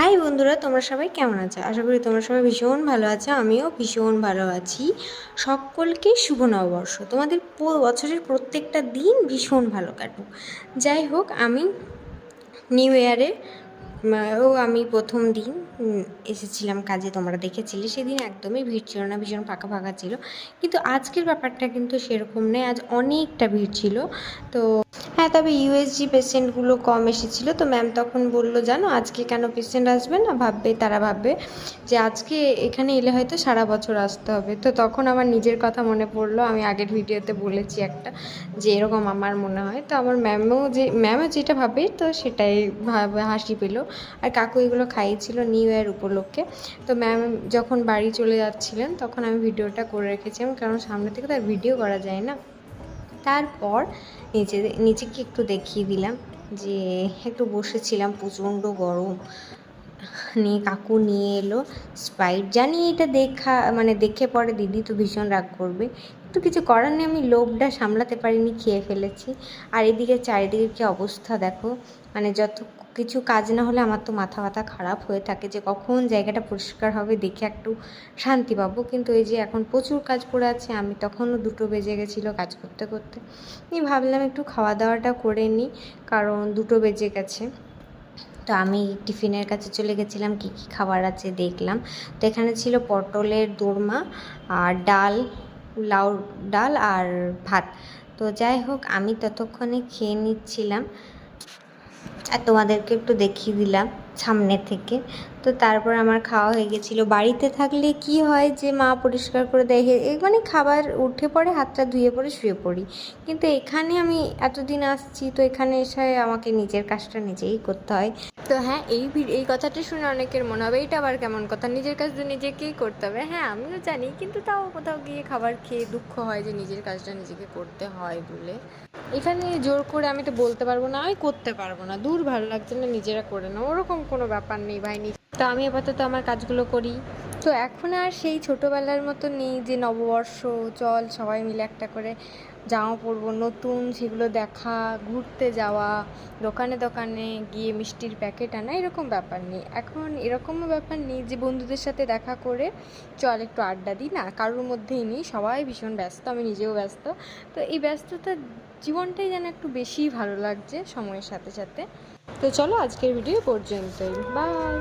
High বন্ধুরা, তোমরা সবাই কেমন আছো? আশা করি তোমরা সবাই ভীষণ ভালো আছো। আমিও ভীষণ ভালো আছি। সকলকে শুভ নববর্ষ। তোমাদের বছরের প্রত্যেকটা দিন ভীষণ ভালো কাটুক। যাই হোক, আমি নিউ ইয়ারে আমি প্রথম দিন এসেছিলাম কাজে, তোমরা দেখেছিলে। সেদিন একদমই ভিড় ছিল না, ভীষণ ফাঁকা ফাঁকা ছিল। কিন্তু আজকের ব্যাপারটা কিন্তু সেরকম নেই, আজ অনেকটা ভিড় ছিল। তো হ্যাঁ, তবে ইউএসজি পেশেন্টগুলো কম এসেছিলো। তো ম্যাম তখন বললো, জানো আজকে কেন পেশেন্ট আসবে না, তারা ভাববে যে আজকে এখানে এলে হয়তো সারা বছর আসতে হবে। তো তখন আমার নিজের কথা মনে পড়লো। আমি আগের ভিডিওতে বলেছি একটা, যে এরকম আমার মনে হয়। তো আমার ম্যামও যেটা ভাবে, তো সেটাই হাসি পেলো। আর কাকু এগুলো খাইয়েছিল নিউ ইয়ার উপলক্ষে। তো ম্যাম যখন বাড়ি চলে যাচ্ছিলেন তখন আমি ভিডিওটা করে রেখেছিলাম, কারণ সামনে থেকে তো আর ভিডিও করা যায় না। তারপর নিচে একটু দেখিয়ে দিলাম যে একটু বসেছিলাম, প্রচণ্ড গরম। নিয়ে কাকু নিয়ে এলো স্প্রাইট। জানি এটা দেখে পরে দিদি তো ভীষণ রাগ করবে, একটু কিছু করার নেই। আমি লোভটা সামলাতে পারিনি, খেয়ে ফেলেছি। আর এদিকে চারিদিকে কী অবস্থা দেখো, যত কিছু কাজ না হলে আমার তো মাথা ব্যথা খারাপ হয়ে থাকে, যে কখন জায়গাটা পরিষ্কার হবে, দেখে একটু শান্তি পাবো। কিন্তু এই যে এখন প্রচুর কাজ পড়ে আছে, আমি তখনও 2টো বেজে গেছিলো কাজ করতে করতে। আমি ভাবলাম একটু খাওয়া দাওয়াটা করে নিই, কারণ 2টো বেজে গেছে। তো আমি টিফিনের কাছে চলে গেছিলাম, কী কী খাবার আছে দেখলাম। তো এখানে ছিল পটলের দোরমা আর লাউ ডাল আর ভাত। তো যাই হোক, আমি ততক্ষণে খেয়ে নিচ্ছিলাম আর তোমাদেরকে একটু দেখিয়ে দিলাম সামনে থেকে। তো তারপর আমার খাওয়া হয়ে গেছিলো। বাড়িতে থাকলে কি হয় যে মা পরিষ্কার করে দেয়, খাবার উঠে পড়ে, হাতটা ধুয়ে পড়ে শুয়ে পড়ি। কিন্তু এখানে আমি এতদিন আসছি, তো এখানে এসে আমাকে নিজের কাজটা নিজেই করতে হয়। তো হ্যাঁ, এই কথাটা শুনে অনেকের মনে হবে এটা আবার কেমন কথা, নিজের কাজ তো নিজেকেই করতে হবে। হ্যাঁ, আমিও জানি, কিন্তু তাও কোথাও গিয়ে খাবার খেয়ে দুঃখ হয় যে নিজের কাজটা নিজেকে করতে হয় বলে। এখানে জোর করে আমি তো বলতে পারবো না, আমি করতে পারবো না, দূর ভালো লাগছে না, নিজেরা করে না, ওরকম কোনো ব্যাপার নেই ভাই। তো আমি আপাতত আমার কাজগুলো করি। তো এখন আর সেই ছোটোবেলার মতো নেই যে নববর্ষ চল সবাই মিলে একটা করে জামা পরবো নতুন, সেগুলো দেখা, ঘুরতে যাওয়া, দোকানে দোকানে গিয়ে মিষ্টির প্যাকেট আনা, এরকম ব্যাপার নেই। এখন এরকমও ব্যাপার নেই যে বন্ধুদের সাথে দেখা করে চল একটু আড্ডা দিই, না, কারোর মধ্যেই নেই। সবাই ভীষণ ব্যস্ত, আমি নিজেও ব্যস্ত। তো এই ব্যস্ততার জীবনটাই যেন একটু বেশিই ভালো লাগছে সময়ের সাথে সাথে। তো চলো, আজকের ভিডিও পর্যন্তই, বাই।